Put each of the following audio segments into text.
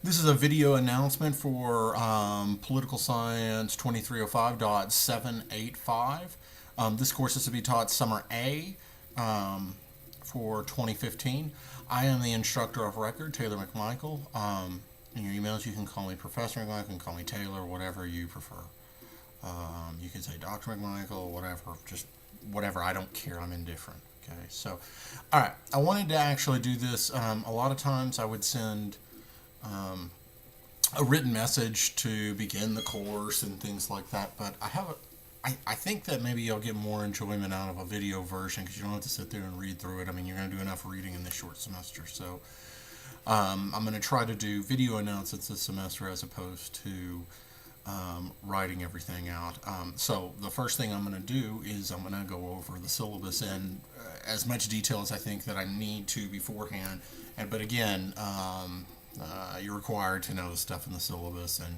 This is a video announcement for Political Science 2305.785. This course is to be taught Summer A for 2015. I am the instructor of record, Taylor McMichael. In your emails, you can call me Professor McMichael, you can call me Taylor, whatever you prefer. You can say Dr. McMichael, whatever, just whatever. I don't care. I'm indifferent. Okay, so, all right. I wanted to actually do this. A lot of times I would send a written message to begin the course and things like that, but I think that maybe you'll get more enjoyment out of a video version because you don't have to sit there and read through it. I mean, you're going to do enough reading in this short semester, so I'm going to try to do video announcements this semester as opposed to writing everything out. So the first thing I'm going to do is I'm going to go over the syllabus in as much detail as I think that I need to beforehand. But again, you're required to know the stuff in the syllabus, and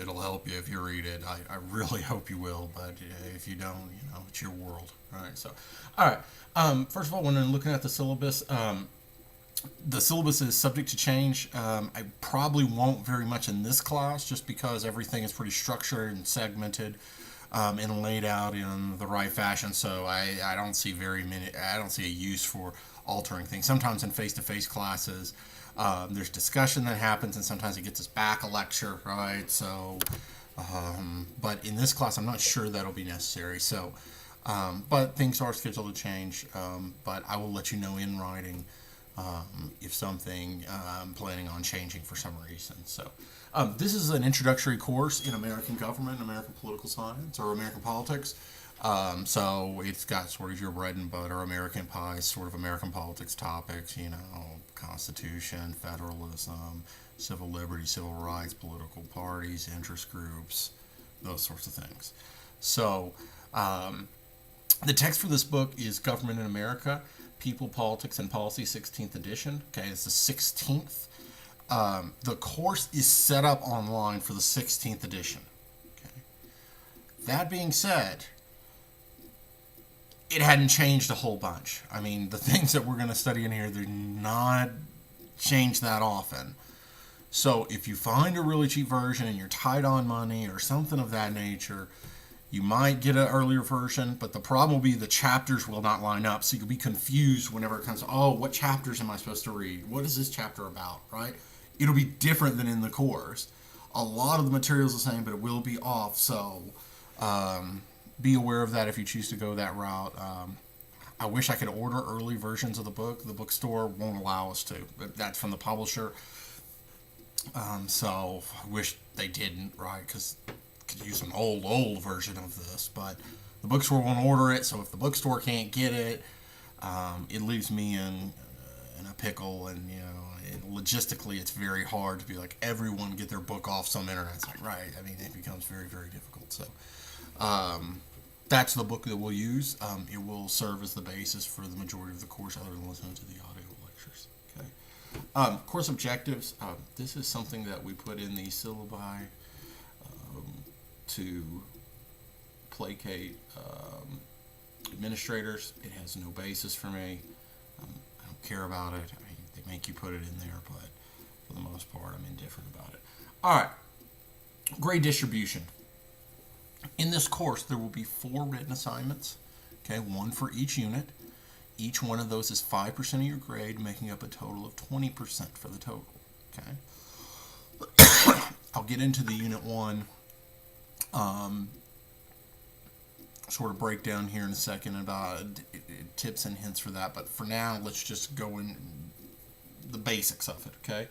it'll help you if you read it. I really hope you will, but if you don't, it's your world. All right. So, all right. First of all, when I'm looking at the syllabus is subject to change. I probably won't very much in this class just because everything is pretty structured and segmented and laid out in the right fashion. So I don't see I don't see a use for altering things. Sometimes in face-to-face classes, there's discussion that happens, and sometimes it gets us back a lecture, right? So, but in this class, I'm not sure that'll be necessary. So, but things are scheduled to change. But I will let you know in writing if something I'm planning on changing for some reason. So this is an introductory course in American government, American political science, or American politics. So it's got sort of your bread and butter American pie, sort of American politics topics, Constitution, federalism, civil liberties, civil rights, political parties, interest groups, those sorts of things. So the text for this book is Government in America, People, Politics, and Policy, 16th edition. Okay, it's the 16th. The course is set up online for the 16th edition. Okay. That being said, it hadn't changed a whole bunch. I mean, the things that we're going to study in here, they're not changed that often. So if you find a really cheap version and you're tight on money or something of that nature, you might get an earlier version, but the problem will be the chapters will not line up, so you'll be confused whenever it comes to, what chapters am I supposed to read? What is this chapter about, right? It'll be different than in the course. A lot of the material is the same, but it will be off, so be aware of that if you choose to go that route. I wish I could order early versions of the book. The bookstore won't allow us to. That's from the publisher. So I wish they didn't, right? Because could use an old version of this, but the bookstore won't order it. So if the bookstore can't get it, it leaves me in a pickle, and logistically it's very hard to be like everyone get their book off some internet site, right? I mean, it becomes very, very difficult. So that's the book that we'll use. It will serve as the basis for the majority of the course, other than listening to the audio lectures. Okay. Course objectives. This is something that we put in the syllabi to placate administrators. It has no basis for me. I don't care about it. I mean, they make you put it in there, but for the most part, I'm indifferent about it. All right. Grade distribution. In this course, there will be 4 written assignments, okay, 1 for each unit. Each one of those is 5% of your grade, making up a total of 20% for the total, okay? I'll get into the Unit 1 sort of breakdown here in a second about tips and hints for that, but for now, let's just go in the basics of it, okay?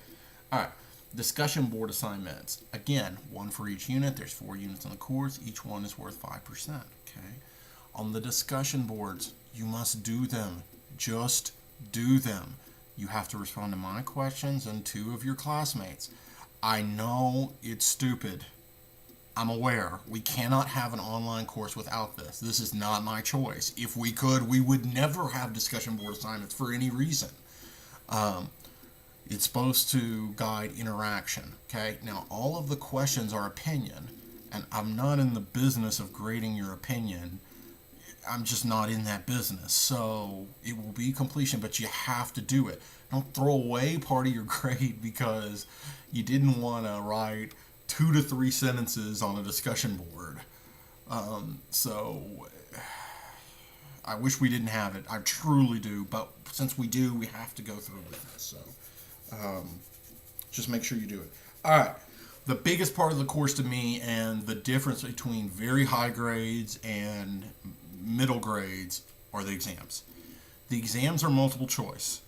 All right. Discussion board assignments. Again, 1 for each unit. There's 4 units in the course. Each one is worth 5%. Okay. On the discussion boards, you must do them. Just do them. You have to respond to my questions and 2 of your classmates. I know it's stupid. I'm aware. We cannot have an online course without this. This is not my choice. If we could, we would never have discussion board assignments for any reason. It's supposed to guide interaction, okay? Now, all of the questions are opinion, and I'm not in the business of grading your opinion. I'm just not in that business. So it will be completion, but you have to do it. Don't throw away part of your grade because you didn't want to write 2 to 3 sentences on a discussion board. So I wish we didn't have it. I truly do. But since we do, we have to go through with it. So just make sure you do it. All right. The biggest part of the course to me, and the difference between very high grades and middle grades, are the exams. The exams are multiple choice.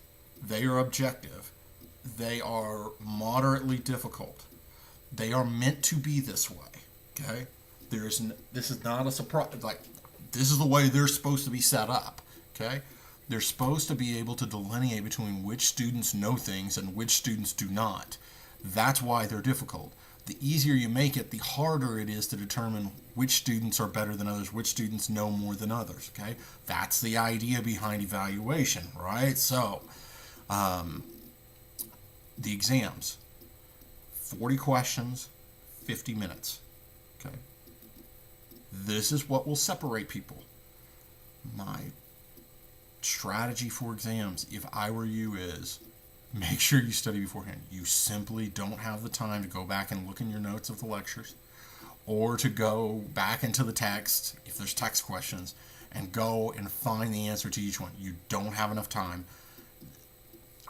They are objective. They are moderately difficult. They are meant to be this way. Okay? This is not a surprise. Like, this is the way they're supposed to be set up. Okay? They're supposed to be able to delineate between which students know things and which students do not. That's why they're difficult. The easier you make it, the harder it is to determine which students are better than others, which students know more than others, okay? That's the idea behind evaluation, right? So, the exams, 40 questions, 50 minutes, okay? This is what will separate people. My strategy for exams, if I were you, is make sure you study beforehand. You simply don't have the time to go back and look in your notes of the lectures, or to go back into the text, if there's text questions, and go and find the answer to each one. You don't have enough time.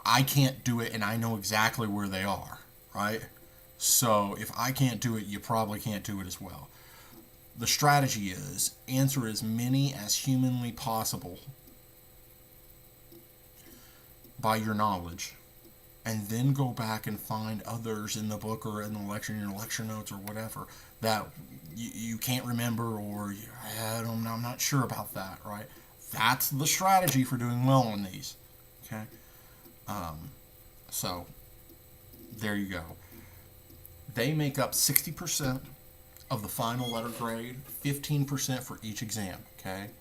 I can't do it, and I know exactly where they are, right? So if I can't do it, you probably can't do it as well. The strategy is answer as many as humanly possible by your knowledge, and then go back and find others in the book or in the lecture, in your lecture notes or whatever, that you can't remember, or I'm not sure about that, right? That's the strategy for doing well on these, okay? So there you go. They make up 60% of the final letter grade, 15% for each exam, okay?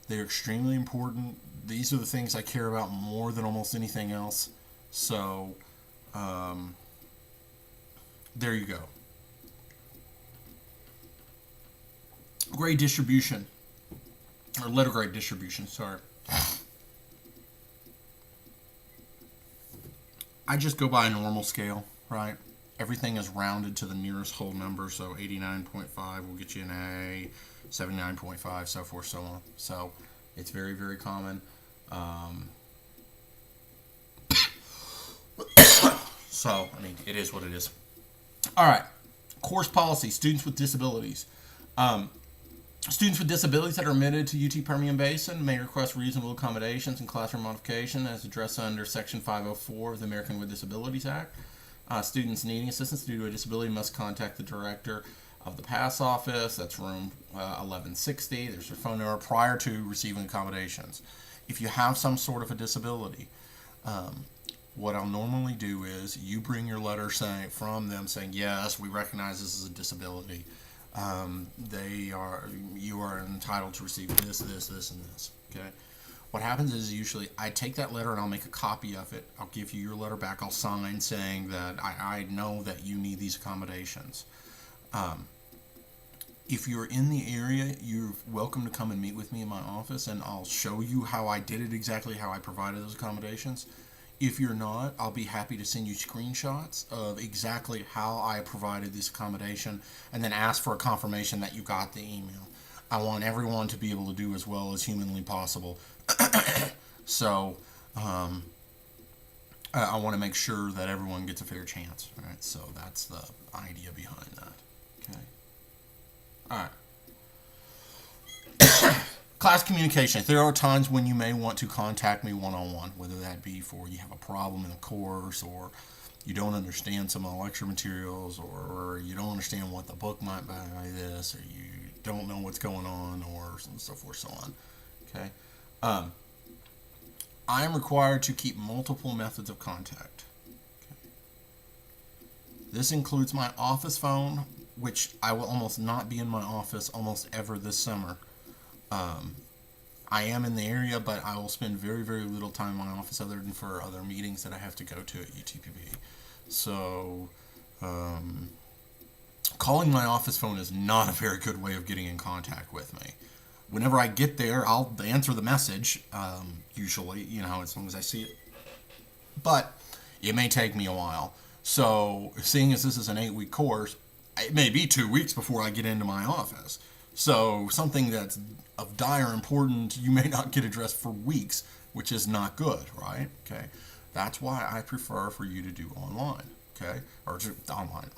They're extremely important. These are the things I care about more than almost anything else. So, there you go. Grade distribution, or letter grade distribution, sorry. I just go by a normal scale, right? Everything is rounded to the nearest whole number, so 89.5 will get you an A, 79.5, so forth, so on. So, it's very, very common. So, I mean, it is what it is. All right. Course policy, students with disabilities. Students with disabilities that are admitted to UT Permian Basin may request reasonable accommodations and classroom modification as addressed under Section 504 of the American with Disabilities Act. Students needing assistance due to a disability must contact the director of the PASS office. That's room 1160. There's their phone number prior to receiving accommodations. If you have some sort of a disability, what I'll normally do is you bring your letter from them saying, yes, we recognize this is a disability. You are entitled to receive this, and this. Okay. What happens is usually I take that letter and I'll make a copy of it. I'll give you your letter back. I'll sign saying that I know that you need these accommodations. If you're in the area, you're welcome to come and meet with me in my office, and I'll show you how I did it exactly, how I provided those accommodations. If you're not, I'll be happy to send you screenshots of exactly how I provided this accommodation, and then ask for a confirmation that you got the email. I want everyone to be able to do as well as humanly possible. So, I want to make sure that everyone gets a fair chance, right? So that's the idea behind that, okay? All right. Class communication. There are times when you may want to contact me one-on-one, whether that be for you have a problem in the course, or you don't understand some of the lecture materials, or you don't understand what the book might be this, or you don't know what's going on, or so forth, so on. Okay. I am required to keep multiple methods of contact. Okay. This includes my office phone, which I will almost not be in my office almost ever this summer. I am in the area, but I will spend very, very little time in my office other than for other meetings that I have to go to at UTPB. So, calling my office phone is not a very good way of getting in contact with me. Whenever I get there, I'll answer the message, usually, as long as I see it. But it may take me a while. So, seeing as this is an 8-week course, it may be 2 weeks before I get into my office. So, something that's of dire importance, you may not get addressed for weeks, which is not good, right? Okay. That's why I prefer for you to do online, okay? Or online.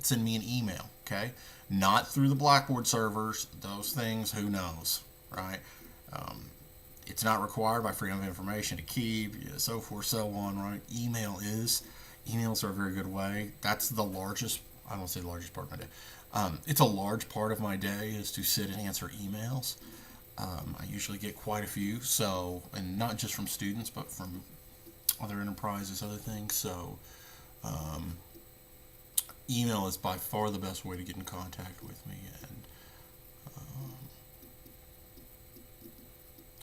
Send me an email, okay? Not through the Blackboard servers. Those things, who knows, right? It's not required by Freedom of Information to keep, so forth, so on, right? Emails are a very good way. That's the largest, I don't say the largest part of my day. It's a large part of my day is to sit and answer emails. I usually get quite a few, so, and not just from students, but from other enterprises, other things. So, email is by far the best way to get in contact with me,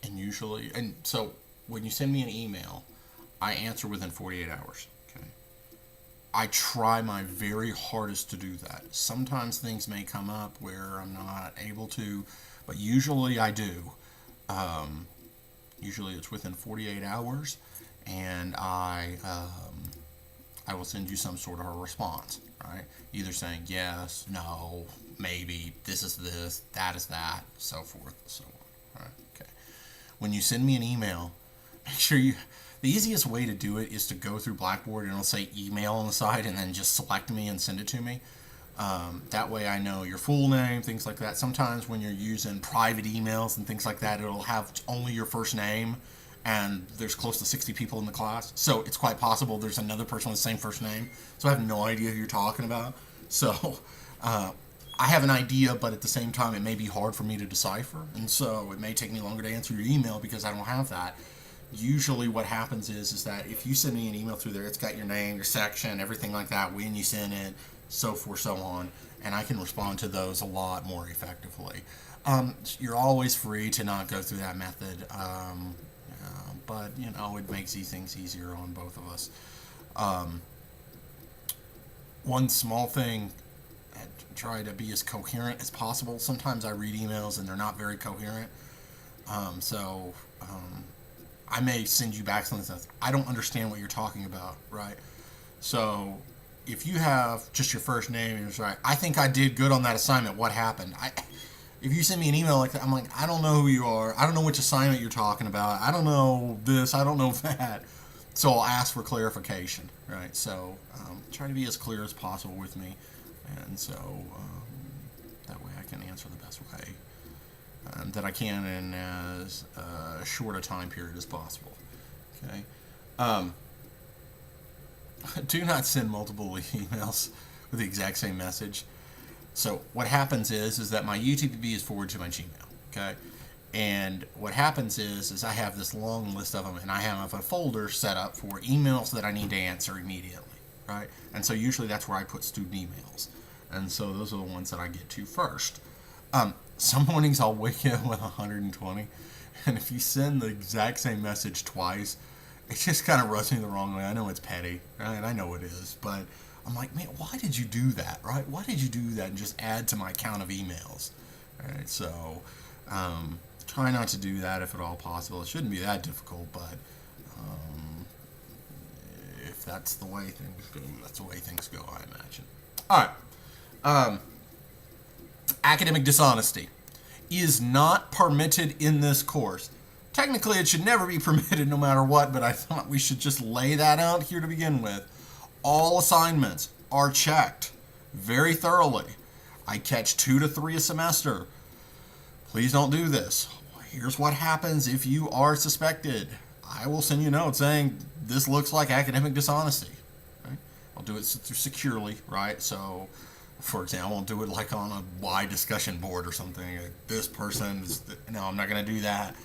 and usually, and so when you send me an email, I answer within 48 hours. Okay, I try my very hardest to do that. Sometimes things may come up where I'm not able to, but usually I do. Usually it's within 48 hours, and I will send you some sort of a response, right? Either saying yes, no, maybe, this is this, that is that, so forth, so on. Right? Okay. When you send me an email, make sure the easiest way to do it is to go through Blackboard and it'll say email on the side and then just select me and send it to me. That way I know your full name, things like that. Sometimes when you're using private emails and things like that, it'll have only your first name, and there's close to 60 people in the class. So it's quite possible there's another person with the same first name. So I have no idea who you're talking about. So I have an idea, but at the same time, it may be hard for me to decipher. And so it may take me longer to answer your email because I don't have that. Usually what happens is that if you send me an email through there, it's got your name, your section, everything like that, when you send it, so forth, so on, and I can respond to those a lot more effectively. You're always free to not go through that method, but, it makes these things easier on both of us. One small thing, try to be as coherent as possible. Sometimes I read emails and they're not very coherent, so I may send you back something that says, I don't understand what you're talking about, right? So if you have just your first name and you're like, I think I did good on that assignment, what happened? If you send me an email like that, I'm like, I don't know who you are. I don't know which assignment you're talking about. I don't know this. I don't know that. So I'll ask for clarification, right? So try to be as clear as possible with me. And so that way I can answer the best way that I can in as short a time period as possible. Okay. Do not send multiple emails with the exact same message. So what happens is that my UTPB is forwarded to my Gmail, okay? And what happens is I have this long list of them, and I have a folder set up for emails that I need to answer immediately, right? And so usually that's where I put student emails. And so those are the ones that I get to first. Some mornings I'll wake up with 120, and if you send the exact same message twice, it just kind of rubs me the wrong way. I know it's petty, right? I know it is, but I'm like, man, why did you do that, right? Why did you do that and just add to my count of emails? All right, so try not to do that if at all possible. It shouldn't be that difficult, but if that's the way things go, that's the way things go, I imagine. All right. Academic dishonesty is not permitted in this course. Technically, it should never be permitted no matter what, but I thought we should just lay that out here to begin with. All assignments are checked very thoroughly. I catch 2 to 3 a semester. Please don't do this. Here's what happens if you are suspected. I will send you a note saying this looks like academic dishonesty. Right? I'll do it securely, right? So, for example, I'll do it like on a wide discussion board or something. This person is, no, I'm not going to do that.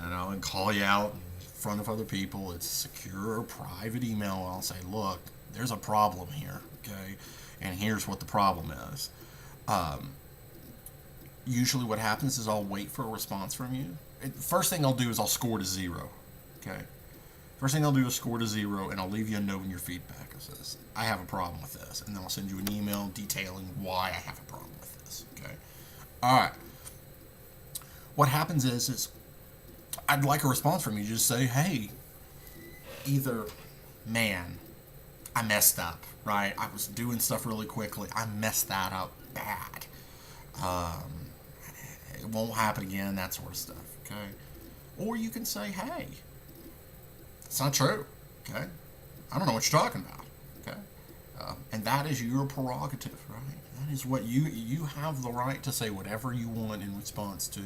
And I'll call you out in front of other people. It's secure, private email. I'll say, look, there's a problem here, okay? And here's what the problem is. Usually what happens is I'll wait for a response from you. First thing I'll do is I'll score to 0, okay? First thing I'll do is score to 0, and I'll leave you a note in your feedback that says, I have a problem with this. And then I'll send you an email detailing why I have a problem with this, okay? All right. what happens is I'd like a response from you. Just say, hey, either, man, I messed up, right? I was doing stuff really quickly. I messed that up bad. Um, it won't happen again, that sort of stuff, okay? Or you can say, hey, it's not true, okay? I don't know what you're talking about, okay? And that is your prerogative, right? That is what you have the right to say whatever you want in response to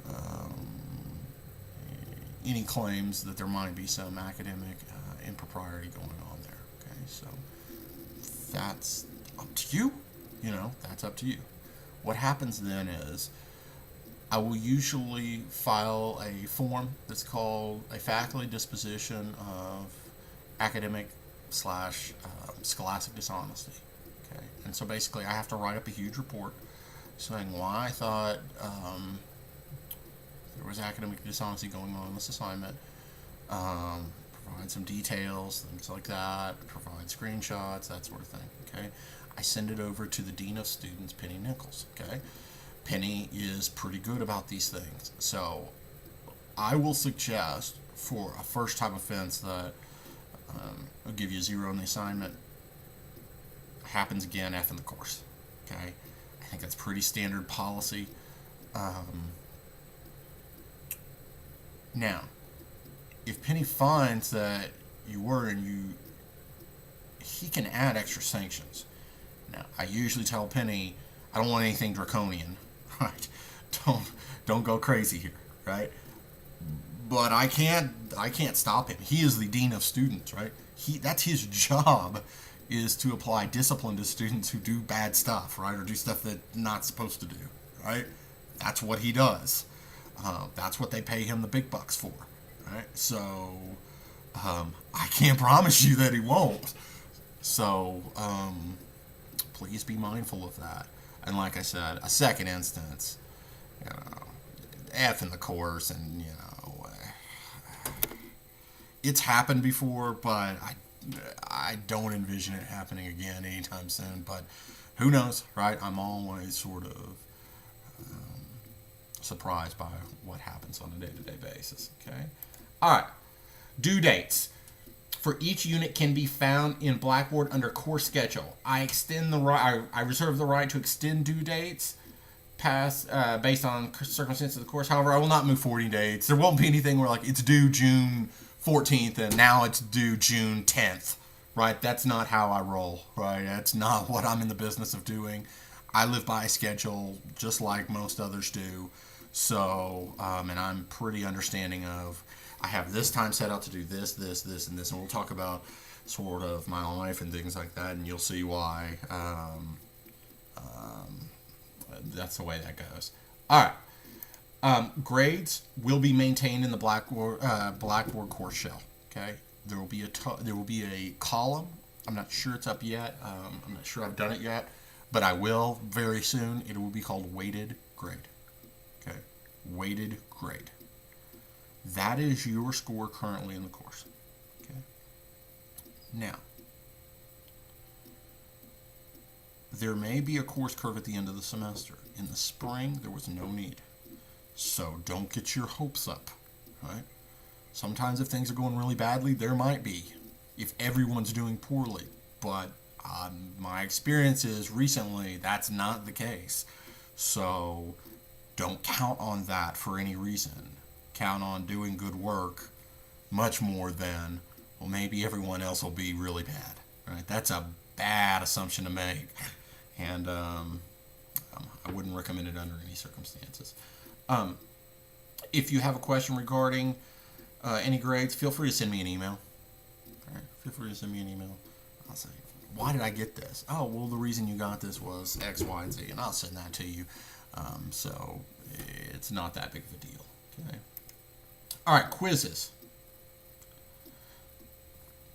um, any claims that there might be some academic impropriety going on there, okay? So that's up to you, that's up to you. What happens then is I will usually file a form that's called a faculty disposition of academic slash scholastic dishonesty. Okay, and so basically I have to write up a huge report saying why I thought there was academic dishonesty going on in this assignment, provide some details, things like that, provide screenshots, that sort of thing. Okay, I send it over to the Dean of Students, Penny Nichols. Okay, Penny is pretty good about these things, so I will suggest for a first-time offense that I'll give you 0 on the assignment. Happens again, F in the course. Okay, I think that's pretty standard policy. Now, if Penny finds that you were and he can add extra sanctions. Now, I usually tell Penny, I don't want anything draconian, right? Don't go crazy here, right? But I can't stop him. He is the dean of students, right? That's his job, is to apply discipline to students who do bad stuff, right, or do stuff they're not supposed to do, right? That's what he does. That's what they pay him the big bucks for, right? So I can't promise you that he won't. So please be mindful of that. And like I said, a second instance, F in the course, and it's happened before, but I don't envision it happening again anytime soon. But who knows, right? I'm always sort of surprised by what happens on a day-to-day basis. Okay. All right. Due dates for each unit can be found in Blackboard under course schedule. I reserve the right to extend due dates based on circumstances of the course. However, I will not move 40 dates. There won't be anything where it's due June 14th and now it's due June 10th, right? That's not how I roll, right? That's not what I'm in the business of doing. I live by a schedule just like most others do. So, and I'm pretty understanding of, I have this time set out to do this, this, this, and this, and we'll talk about sort of my life and things like that, and you'll see why that's the way that goes. All right. Grades will be maintained in the Blackboard course shell. Okay, there will be a column. I'm not sure it's up yet. I'm not sure I've done it yet, but I will very soon. It will be called weighted grade. Okay, weighted grade. That is your score currently in the course. Okay. Now, there may be a course curve at the end of the semester. In the spring, there was no need. So don't get your hopes up, right? Sometimes if things are going really badly, there might be, if everyone's doing poorly. But my experience is recently, that's not the case. So don't count on that for any reason. Count on doing good work much more than, well, maybe everyone else will be really bad, right? That's a bad assumption to make. And I wouldn't recommend it under any circumstances. If you have a question regarding any grades, feel free to send me an email. All right, feel free to send me an email. I'll say, why did I get this? Oh, well, the reason you got this was X, Y, and Z, and I'll send that to you. So it's not that big of a deal. Okay. All right, quizzes.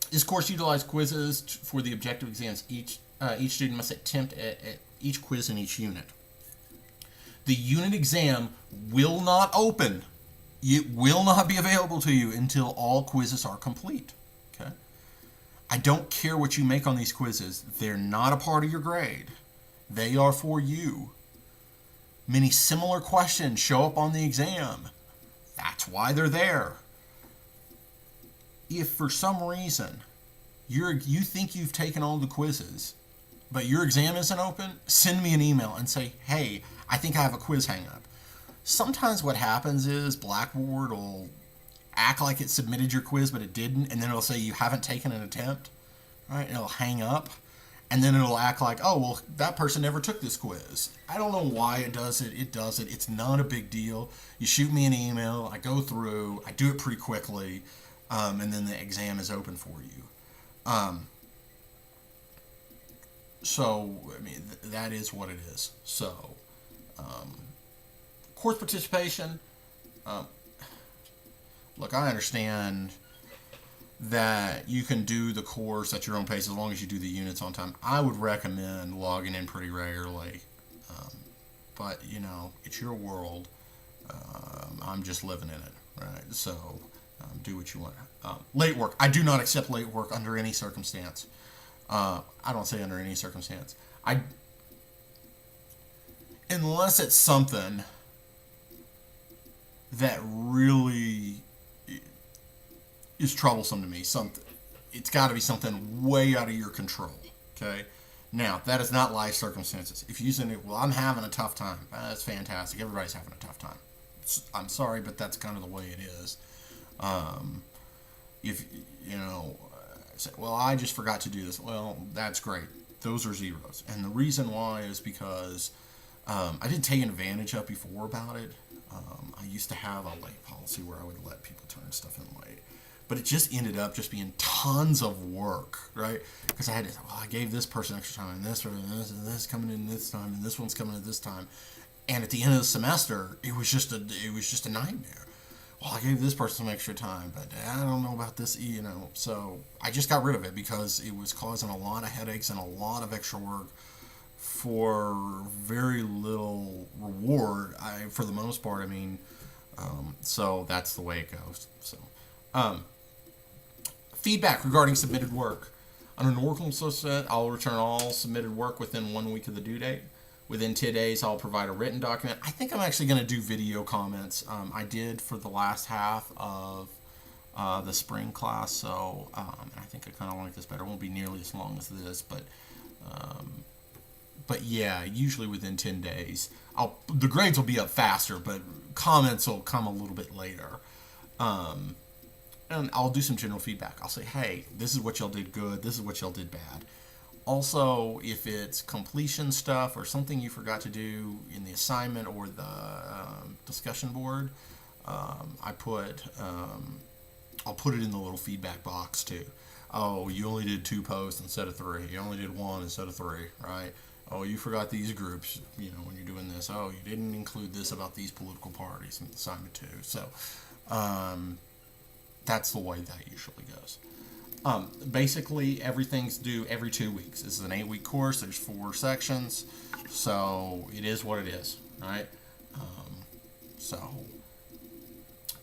This course utilizes quizzes for the objective exams. Each student must attempt at each quiz in each unit. The unit exam will not open. It will not be available to you until all quizzes are complete. Okay? I don't care what you make on these quizzes. They're not a part of your grade. They are for you. Many similar questions show up on the exam. That's why they're there. If for some reason you think you've taken all the quizzes, but your exam isn't open, send me an email and say, hey, I think I have a quiz hang up. Sometimes what happens is Blackboard will act like it submitted your quiz, but it didn't, and then it'll say you haven't taken an attempt, right? And it'll hang up, and then it'll act like, oh, well, that person never took this quiz. I don't know why it does it. It does it. It's not a big deal. You shoot me an email, I go through, I do it pretty quickly, and then the exam is open for you. So, I mean, that is what it is. So, course participation, look, I understand that you can do the course at your own pace as long as you do the units on time. I would recommend logging in pretty regularly. But, you know, it's your world. I'm just living in it, right? So, do what you want. Late work. I do not accept late work under any circumstance. I don't say under any circumstance. Unless it's something that really is troublesome to me. It's got to be something way out of your control. Okay. Now, that is not life circumstances. If you're saying, well, I'm having a tough time, that's fantastic. Everybody's having a tough time. I'm sorry, but that's kind of the way it is. If, you know, say, well, I just forgot to do this. Well, that's great. Those are zeros. And the reason why is because I didn't take advantage of before about it. I used to have a late policy where I would let people turn stuff in late. But it just ended up just being tons of work, right? Because I had to, well, I gave this person extra time, and this coming in this time, and this one's coming at this time. And at the end of the semester, it was just a nightmare. Well, I gave this person some extra time, but I don't know about this, you know. So I just got rid of it because it was causing a lot of headaches and a lot of extra work for very little reward. For the most part, I mean, so that's the way it goes. So, feedback regarding submitted work. Under Oracle set, I'll return all submitted work within 1 week of the due date. Within 10 days, I'll provide a written document. I think I'm actually going to do video comments. I did for the last half of the spring class, so I think I kind of like this better. It won't be nearly as long as this, but yeah, usually within 10 days. The grades will be up faster, but comments will come a little bit later. And I'll do some general feedback. I'll say, hey, this is what y'all did good, this is what y'all did bad. Also, if it's completion stuff or something you forgot to do in the assignment or the discussion board, I'll put it in the little feedback box too. Oh, you only did 2 posts instead of 3. You only did 1 instead of 3, right? Oh, you forgot these groups, you know, when you're doing this. Oh, you didn't include this about these political parties in assignment 2. So, that's the way that usually goes. Basically, everything's due every 2 weeks. This is an 8-week course. There's 4 sections, so it is what it is, right? So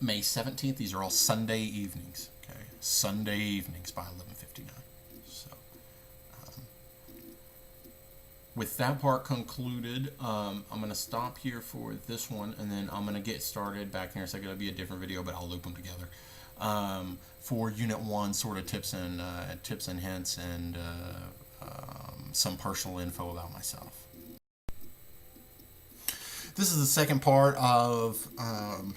May 17th. These are all Sunday evenings. Okay, Sunday evenings by 11:59. So with that part concluded, I'm going to stop here for this one, and then I'm going to get started back here. It's going to be a different video, but I'll loop them together. For Unit 1, sort of tips and hints and some personal info about myself. This is the second part of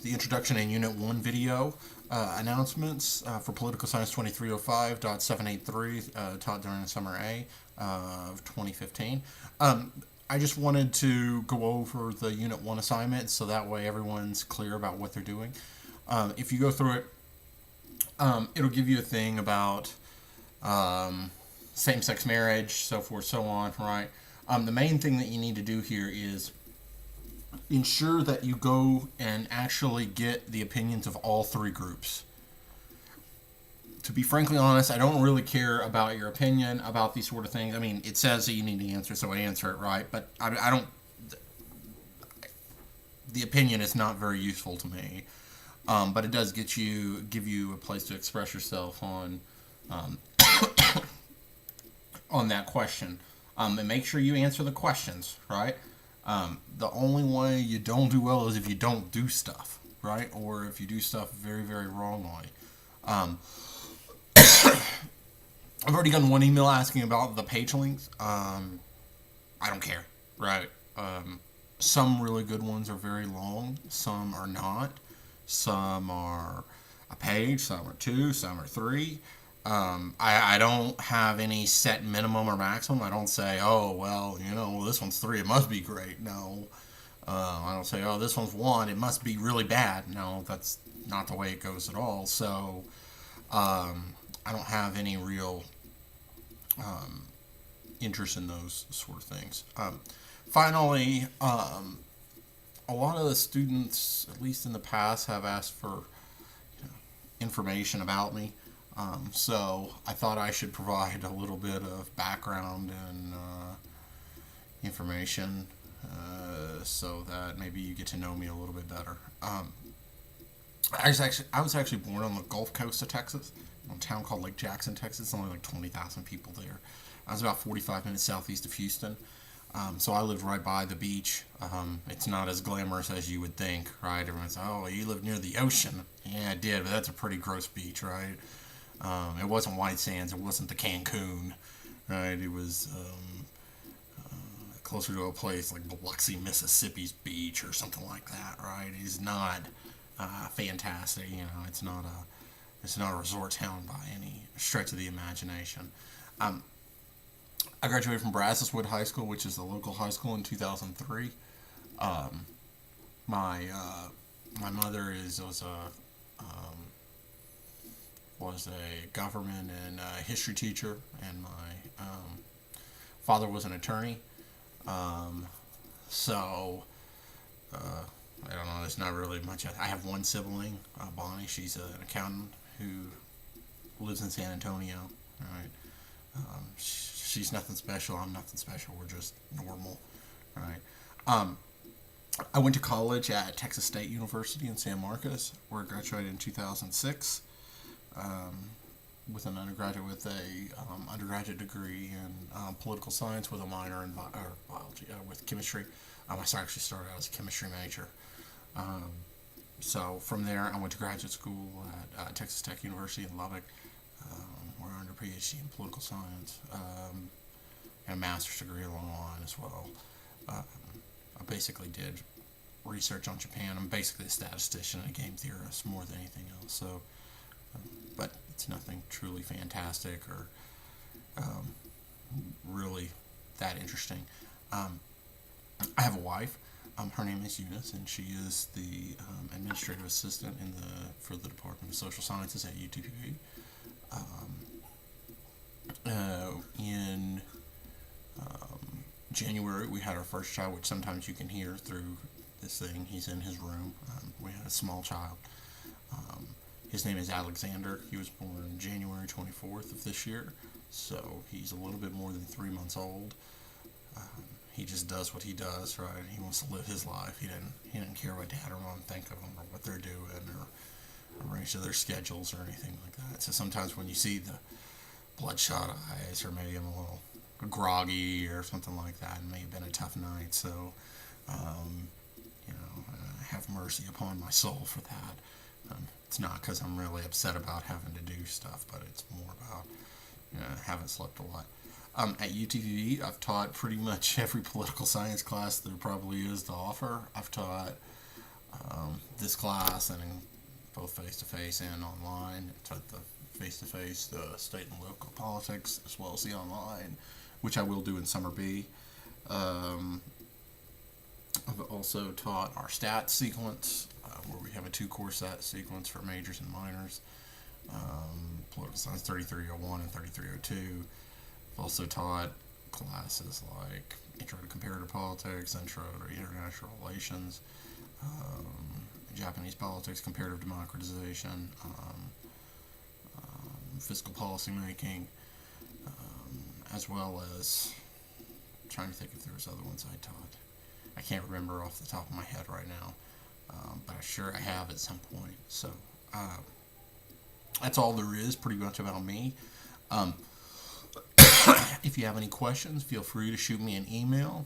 the introduction in Unit 1 video announcements for Political Science 2305.783 taught during the Summer A of 2015. I just wanted to go over the Unit 1 assignment so that way everyone's clear about what they're doing. If you go through it, it'll give you a thing about same-sex marriage, so forth, so on, right? The main thing that you need to do here is ensure that you go and actually get the opinions of all 3 groups. To be frankly honest, I don't really care about your opinion about these sort of things. I mean, it says that you need to answer, so I answer it, right? But I don't... The opinion is not very useful to me. But it does give you a place to express yourself on on that question. And make sure you answer the questions, right? The only way you don't do well is if you don't do stuff, right? Or if you do stuff very, very wrongly. Um, I've already gotten one email asking about the page links. I don't care, right? Some really good ones are very long, some are not. Some are a page, some are two, some are three. I don't have any set minimum or maximum. I don't say, oh, well, this one's three, it must be great. No. I don't say, oh, this one's one, it must be really bad. No, that's not the way it goes at all. So, I don't have any real interest in those sort of things. Finally, a lot of the students, at least in the past, have asked for information about me. So I thought I should provide a little bit of background and information so that maybe you get to know me a little bit better. I was actually born on the Gulf Coast of Texas, in a town called Lake Jackson, Texas. Only like 20,000 people there. I was about 45 minutes southeast of Houston. So I lived right by the beach. It's not as glamorous as you would think, right? Everyone's, oh, you live near the ocean. Yeah, I did, but that's a pretty gross beach, right? It wasn't White Sands. It wasn't the Cancun, right? It was closer to a place like Biloxi, Mississippi's beach or something like that, right? It's not fantastic. It's not a resort town by any stretch of the imagination. I graduated from Brazoswood High School, which is the local high school, in 2003. My mother was a government and history teacher, and my father was an attorney. So I don't know. There's not really much. I have one sibling, Bonnie. She's an accountant who lives in San Antonio. Right. She's nothing special. I'm nothing special. We're just normal, right? I went to college at Texas State University in San Marcos, where I graduated in 2006 with an undergraduate degree in political science with a minor in biology with chemistry. I actually started out as a chemistry major. So from there, I went to graduate school at Texas Tech University in Lubbock. Where I earned a PhD in political science and a master's degree along the line as well. I basically did research on Japan. I'm basically a statistician and a game theorist more than anything else. So, but it's nothing truly fantastic or really that interesting. I have a wife. Her name is Eunice, and she is the administrative assistant for the Department of Social Sciences at UTPB. In January, we had our first child, which sometimes you can hear through this thing. He's in his room. We had a small child. His name is Alexander. He was born January 24th of this year, so he's a little bit more than 3 months old. He just does what he does, right? He wants to live his life. He didn't care what dad or mom think of him or what they're doing or arrange their schedules or anything like that. So sometimes when you see the bloodshot eyes, or maybe I'm a little groggy or something like that, it may have been a tough night. So, have mercy upon my soul for that. It's not because I'm really upset about having to do stuff, but it's more about haven't slept a lot. At UTV, I've taught pretty much every political science class there probably is to offer. I've taught this class and both face-to-face and online. I've taught the face-to-face, the state and local politics, as well as the online, which I will do in Summer B. I've also taught our stats sequence, where we have a 2-course stat sequence for majors and minors. Political science 3301 and 3302. I've also taught classes like Intro to Comparative Politics, Intro to International Relations, Japanese Politics, Comparative Democratization, Fiscal Policy Making, as well as trying to think if there was other ones I taught. I can't remember off the top of my head right now, but I'm sure I have at some point. So that's all there is pretty much about me. If you have any questions, feel free to shoot me an email.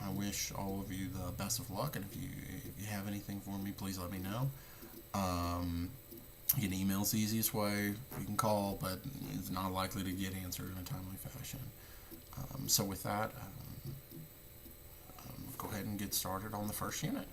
I wish all of you the best of luck, and if you have anything for me, please let me know. You can email's the easiest way. You can call, but it's not likely to get answered in a timely fashion. So with that, go ahead and get started on the first unit.